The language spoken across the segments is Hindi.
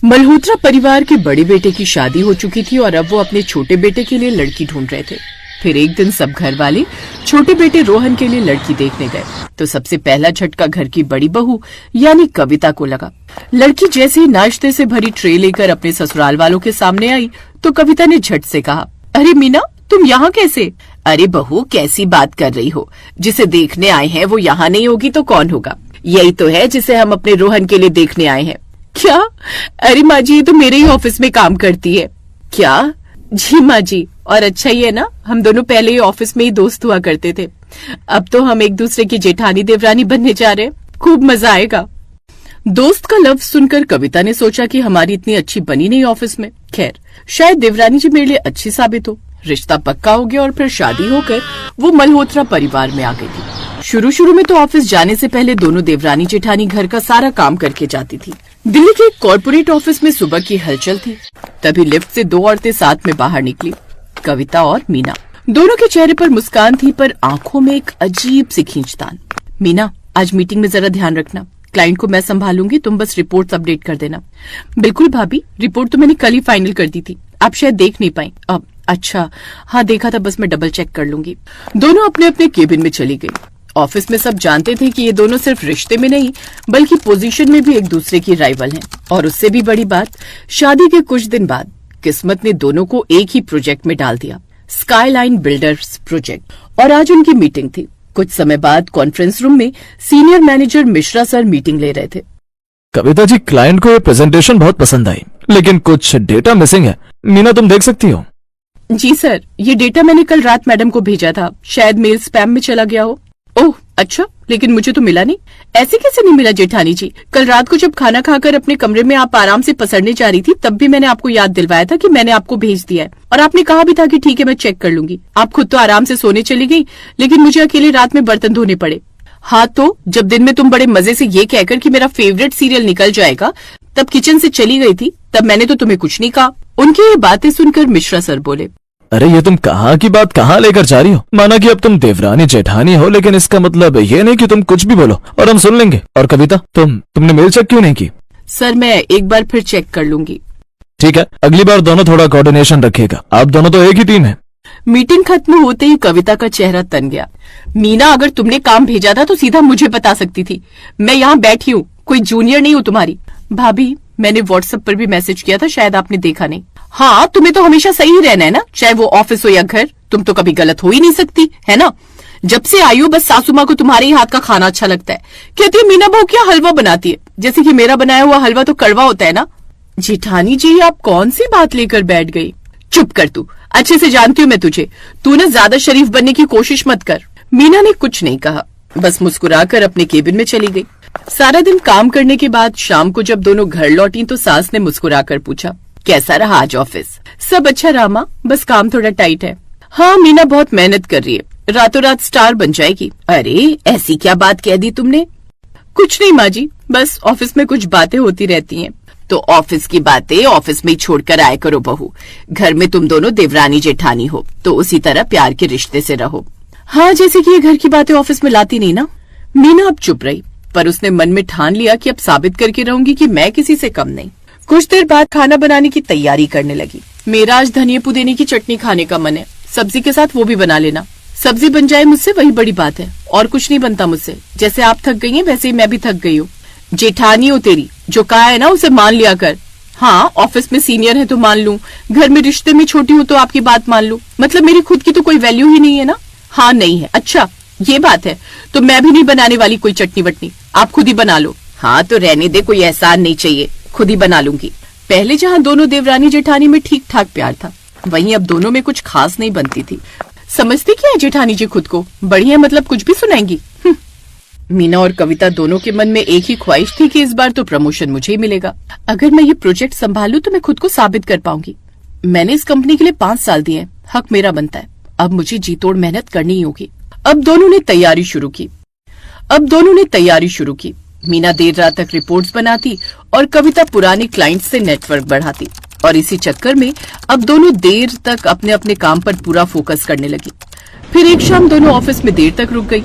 मल्होत्रा परिवार के बड़े बेटे की शादी हो चुकी थी और अब वो अपने छोटे बेटे के लिए लड़की ढूंढ रहे थे। फिर एक दिन सब घर वाले छोटे बेटे रोहन के लिए लड़की देखने गए तो सबसे पहला झटका घर की बड़ी बहू यानी कविता को लगा। लड़की जैसे ही नाश्ते से भरी ट्रे लेकर अपने ससुराल वालों के सामने आई तो कविता ने झट से कहा, अरे मीना, तुम यहाँ कैसे? अरे बहू, कैसी बात कर रही हो? जिसे देखने आए हैं वो यहाँ नहीं होगी तो कौन होगा? यही तो है जिसे हम अपने रोहन के लिए देखने आए हैं। क्या? अरे माँ जी, ये तो मेरे ही ऑफिस में काम करती है। क्या? जी माँ जी, और अच्छा ही है ना, हम दोनों पहले ही ऑफिस में ही दोस्त हुआ करते थे। अब तो हम एक दूसरे की जेठानी देवरानी बनने जा रहे हैं, खूब मजा आएगा। दोस्त का लफ्ज सुनकर कविता ने सोचा कि हमारी इतनी अच्छी बनी नहीं ऑफिस में। खैर, शायद देवरानी जी मेरे लिए अच्छी साबित हो। रिश्ता पक्का हो गया और फिर शादी होकर वो मल्होत्रा परिवार में आ गई थी। शुरू में तो ऑफिस जाने से पहले दोनों देवरानी जेठानी घर का सारा काम करके जाती थी। दिल्ली के कॉर्पोरेट ऑफिस में सुबह की हलचल थी। तभी लिफ्ट से दो औरतें साथ में बाहर निकली, कविता और मीना। दोनों के चेहरे पर मुस्कान थी पर आंखों में एक अजीब सी खींचतान। मीना, आज मीटिंग में जरा ध्यान रखना, क्लाइंट को मैं संभालूंगी, तुम बस रिपोर्ट्स अपडेट कर देना। बिल्कुल भाभी, रिपोर्ट तो मैंने कल ही फाइनल कर दी थी, आप शायद देख नहीं पाई। अब अच्छा, हाँ देखा था, बस मैं डबल चेक कर लूंगी। दोनों अपने अपने केबिन में चली गई। ऑफिस में सब जानते थे कि ये दोनों सिर्फ रिश्ते में नहीं बल्कि पोजीशन में भी एक दूसरे की राइवल हैं। और उससे भी बड़ी बात, शादी के कुछ दिन बाद किस्मत ने दोनों को एक ही प्रोजेक्ट में डाल दिया, स्काईलाइन बिल्डर्स प्रोजेक्ट। और आज उनकी मीटिंग थी। कुछ समय बाद कॉन्फ्रेंस रूम में senior manager Mishra sir meeting ले रहे थे। कविता जी, क्लाइंट को ये प्रेजेंटेशन बहुत पसंद आई, लेकिन कुछ डेटा मिसिंग है। मीना, तुम देख सकती हो? जी सर, ये डेटा मैंने कल रात मैडम को भेजा था, शायद मेल स्पैम में चला गया हो। ओह अच्छा, लेकिन मुझे तो मिला नहीं। ऐसे कैसे नहीं मिला जेठानी जी? कल रात को जब खाना खाकर अपने कमरे में आप आराम से पसरने जा रही थी तब भी मैंने आपको याद दिलवाया था कि मैंने आपको भेज दिया है, और आपने कहा भी था कि ठीक है मैं चेक कर लूंगी। आप खुद तो आराम से सोने चली गई, लेकिन मुझे अकेले रात में बर्तन धोने पड़े। हाँ तो जब दिन में तुम बड़े मजे से ये कहकर कि मेरा फेवरेट सीरियल निकल जाएगा तब किचन से चली गई थी, तब मैंने तो तुम्हें कुछ नहीं कहा। उनकी ये बातें सुनकर मिश्रा सर बोले, अरे ये तुम कहाँ की बात कहाँ लेकर जा रही हो? माना कि अब तुम देवरानी जेठानी हो, लेकिन इसका मतलब ये नहीं कि तुम कुछ भी बोलो और हम सुन लेंगे। और कविता, तुमने मेल चेक क्यों नहीं की? सर मैं एक बार फिर चेक कर लूंगी। ठीक है, अगली बार दोनों थोड़ा कोऑर्डिनेशन रखिएगा, आप दोनों तो एक ही टीम है। मीटिंग खत्म होते ही कविता का चेहरा तन गया। मीना, अगर तुमने काम भेजा था तो सीधा मुझे बता सकती थी, मैं यहाँ बैठी हूँ, कोई जूनियर नहीं हूँ तुम्हारी। भाभी, मैंने व्हाट्सएप पर भी मैसेज किया था, शायद आपने देखा नहीं। हाँ, तुम्हें तो हमेशा सही रहना है ना, चाहे वो ऑफिस हो या घर, तुम तो कभी गलत हो ही नहीं सकती, है ना? जब से आई हो बस सासू माँ को तुम्हारे ही हाथ का खाना अच्छा लगता है। कहती है मीना बहू क्या हलवा बनाती है, जैसे कि मेरा बनाया हुआ हलवा तो कड़वा होता है ना। जेठानी जी, आप कौन सी बात लेकर बैठ गई? चुप कर तू, अच्छे से जानती हूँ मैं तुझे, तू ना ज्यादा शरीफ बनने की कोशिश मत कर। मीना ने कुछ नहीं कहा, बस मुस्कुराकर अपने केबिन में चली गई। सारा दिन काम करने के बाद शाम को जब दोनों घर लौटी तो सास ने मुस्कुराकर पूछा, कैसा रहा आज ऑफिस? सब अच्छा रहा माँ, बस काम थोड़ा टाइट है। हाँ, मीना बहुत मेहनत कर रही है, रातों रात स्टार बन जाएगी। अरे ऐसी क्या बात कह दी तुमने? कुछ नहीं माँ जी, बस ऑफिस में कुछ बातें होती रहती हैं। तो ऑफिस की बातें ऑफिस में ही छोड़कर आया करो बहू, घर में तुम दोनों देवरानी जेठानी हो तो उसी तरह प्यार के रिश्ते से रहो। हाँ, जैसे कि ये घर की बातें ऑफिस में लाती नहीं ना। मीना अब चुप रही, पर उसने मन में ठान लिया कि अब साबित करके रहूंगी कि मैं किसी से कम नहीं। कुछ देर बाद खाना बनाने की तैयारी करने लगी। मेरा आज धनिया पुदीने की चटनी खाने का मन है, सब्जी के साथ वो भी बना लेना। सब्जी बन जाए मुझसे वही बड़ी बात है, और कुछ नहीं बनता मुझसे। जैसे आप थक गई हैं वैसे ही मैं भी थक गई हूँ। जेठानी हो तेरी, जो कहा है ना उसे मान लिया कर। हाँ, ऑफिस में सीनियर है तो मान लूं, घर में रिश्ते में छोटी हूँ तो आपकी बात मान लूं, मतलब मेरी खुद की तो कोई वैल्यू ही नहीं है ना। हाँ नहीं है, अच्छा ये बात है, तो मैं भी नहीं बनाने वाली कोई चटनी वटनी, आप खुद ही बना लो। हाँ तो रहने दे, कोई एहसान नहीं चाहिए, खुद ही बना लूंगी। पहले जहाँ दोनों देवरानी जेठानी में ठीक ठाक प्यार था, वहीं अब दोनों में कुछ खास नहीं बनती थी। समझती क्या है जेठानी जी खुद को, बड़ी है मतलब कुछ भी सुनाएंगी। मीना और कविता दोनों के मन में एक ही ख्वाहिश थी कि इस बार तो प्रमोशन मुझे ही मिलेगा। अगर मैं ये प्रोजेक्ट संभालूं तो मैं खुद को साबित कर पाऊंगी। मैंने इस कंपनी के लिए 5 साल दिए, हक मेरा बनता है, अब मुझे जी तोड़ मेहनत करनी ही होगी। अब दोनों ने तैयारी शुरू की। मीना देर रात तक रिपोर्ट्स बनाती और कविता पुराने क्लाइंट से नेटवर्क बढ़ाती, और इसी चक्कर में अब दोनों देर तक अपने अपने काम पर पूरा फोकस करने लगी। फिर एक शाम दोनों ऑफिस में देर तक रुक गई।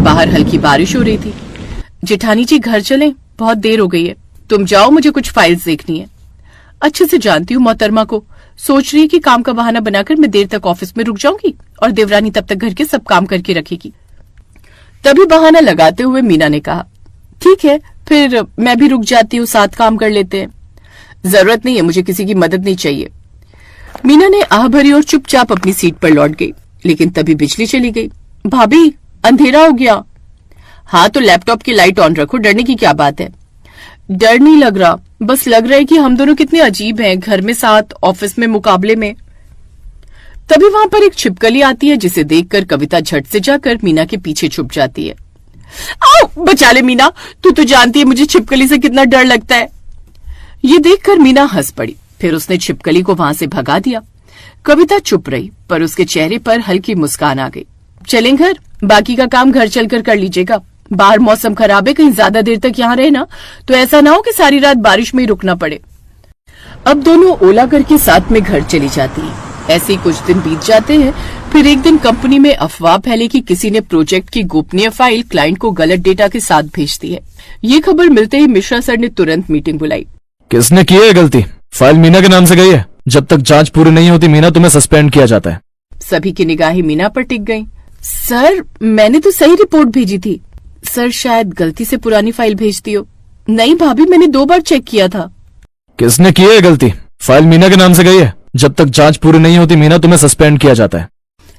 बाहर हल्की बारिश हो रही थी। जेठानी जी घर चलें, बहुत देर हो गई है, तुम जाओ, मुझे कुछ फाइल्स देखनी है। अच्छे से जानती हूँ मोहतरमा को। सोच रही है कि काम का बहाना बनाकर मैं देर तक ऑफिस में रुक जाऊंगी और देवरानी तब तक घर के सब काम करके रखेगी। तभी बहाना लगाते हुए मीना ने कहा, ठीक है फिर मैं भी रुक जाती हूँ, साथ काम कर लेते हैं। जरूरत नहीं है, मुझे किसी की मदद नहीं चाहिए। मीना ने आह भरी और चुपचाप अपनी सीट पर लौट गई, लेकिन तभी बिजली चली गई। भाभी अंधेरा हो गया। हाँ तो लैपटॉप की लाइट ऑन रखो, डरने की क्या बात है। डर नहीं लग रहा, बस लग रहा है कि हम दोनों कितने अजीब हैं, घर में साथ ऑफिस में मुकाबले में। तभी वहां पर एक छिपकली आती है, जिसे देखकर कविता झट से जाकर मीना के पीछे छुप जाती है। आओ बचा ले मीना, तू तो जानती है मुझे छिपकली से कितना डर लगता है। ये देखकर मीना हंस पड़ी, फिर उसने छिपकली को वहां से भगा दिया। कविता चुप रही, पर उसके चेहरे पर हल्की मुस्कान आ गई। चलें घर, बाकी का काम घर चलकर कर लीजिएगा। बाहर मौसम खराब है, कहीं ज्यादा देर तक यहाँ रहे ना तो ऐसा ना हो कि सारी रात बारिश में ही रुकना पड़े। अब दोनों ओला करके साथ में घर चली जाती है। ऐसे ही कुछ दिन बीत जाते हैं। फिर एक दिन कंपनी में अफवाह फैली कि किसी ने प्रोजेक्ट की गोपनीय फाइल क्लाइंट को गलत डेटा के साथ भेज दी है। ये खबर मिलते ही मिश्रा सर ने तुरंत मीटिंग बुलाई। किसने की है गलती? फाइल मीना के नाम से गई है। जब तक जांच पूरी नहीं होती मीना, तुम्हें सस्पेंड किया जाता है। सभी की निगाहें मीना पर टिक गईं। सर मैंने तो सही रिपोर्ट भेजी थी। सर शायद गलती से पुरानी फाइल भेजती हो। नहीं भाभी, मैंने 2 बार चेक किया था। किसने की है गलती? फाइल मीना के नाम से गई है। जब तक जांच पूरी नहीं होती मीना, तुम्हें सस्पेंड किया जाता है।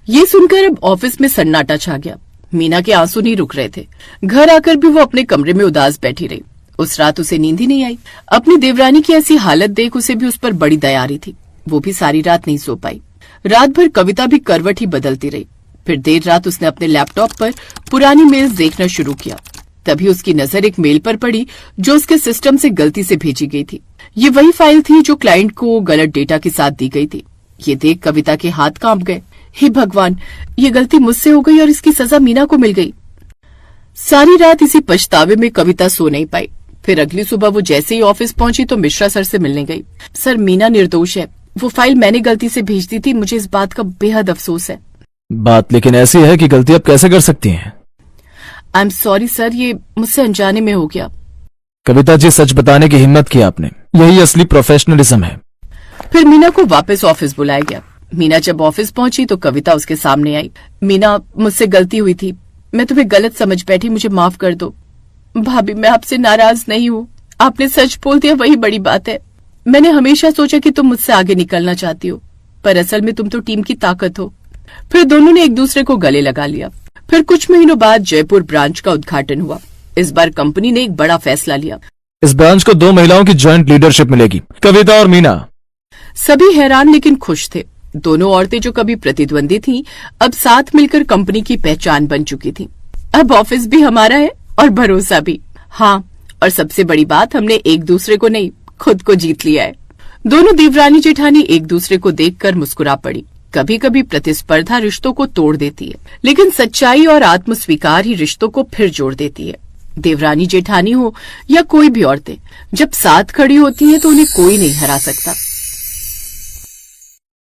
ये सुनकर अब ऑफिस में सन्नाटा छा गया। मीना के आंसू नहीं रुक रहे थे। घर आकर भी वो अपने कमरे में उदास बैठी रही। उस रात उसे नींद ही नहीं आई। अपनी देवरानी की ऐसी हालत देख उसे भी उस पर बड़ी दया आ रही थी। वो भी सारी रात नहीं सो पाई। रात भर कविता भी करवट ही बदलती रही। फिर देर रात उसने अपने लैपटॉप पर पुरानी मेल्स देखना शुरू किया। तभी उसकी नजर एक मेल पर पड़ी जो उसके सिस्टम से गलती से भेजी गई थी। ये वही फाइल थी जो क्लाइंट को गलत डेटा के साथ दी गई थी। ये देख कविता के हाथ कांप गए। हे भगवान, ये गलती मुझसे हो गई और इसकी सजा मीना को मिल गई। सारी रात इसी पछतावे में कविता सो नहीं पाई। फिर अगली सुबह वो जैसे ही ऑफिस पहुंची तो मिश्रा सर से मिलने गई। सर मीना निर्दोष है, वो फाइल मैंने गलती से भेज दी थी। मुझे इस बात का बेहद अफसोस है। बात लेकिन ऐसी है कि गलती आप कैसे कर सकती हैं? आई एम सॉरी सर, ये मुझसे अनजाने में हो गया। कविता जी, सच बताने की हिम्मत की आपने, यही असली प्रोफेशनलिज्म है। फिर मीना को वापस ऑफिस बुलाया गया। मीना जब ऑफिस पहुंची तो कविता उसके सामने आई। मीना, मुझसे गलती हुई थी, मैं तुम्हें गलत समझ बैठी, मुझे माफ कर दो। भाभी मैं आपसे नाराज नहीं हूँ, आपने सच बोल दिया वही बड़ी बात है। मैंने हमेशा सोचा कि तुम मुझसे आगे निकलना चाहती हो, पर असल में तुम तो टीम की ताकत हो। फिर दोनों ने एक दूसरे को गले लगा लिया। फिर कुछ महीनों बाद जयपुर ब्रांच का उद्घाटन हुआ। इस बार कंपनी ने एक बड़ा फैसला लिया। इस ब्रांच को 2 महिलाओं की ज्वाइंट लीडरशिप मिलेगी, कविता और मीना। सभी हैरान लेकिन खुश थे। दोनों औरतें जो कभी प्रतिद्वंदी थीं, अब साथ मिलकर कंपनी की पहचान बन चुकी थीं। अब ऑफिस भी हमारा है और भरोसा भी। हाँ, और सबसे बड़ी बात, हमने एक दूसरे को नहीं, खुद को जीत लिया है। दोनों देवरानी जेठानी एक दूसरे को देखकर मुस्कुरा पड़ी। कभी कभी प्रतिस्पर्धा रिश्तों को तोड़ देती है, लेकिन सच्चाई और आत्मस्वीकार ही रिश्तों को फिर जोड़ देती है। देवरानी जेठानी हो या कोई भी औरतें, जब साथ खड़ी होती हैं तो उन्हें कोई नहीं हरा सकता।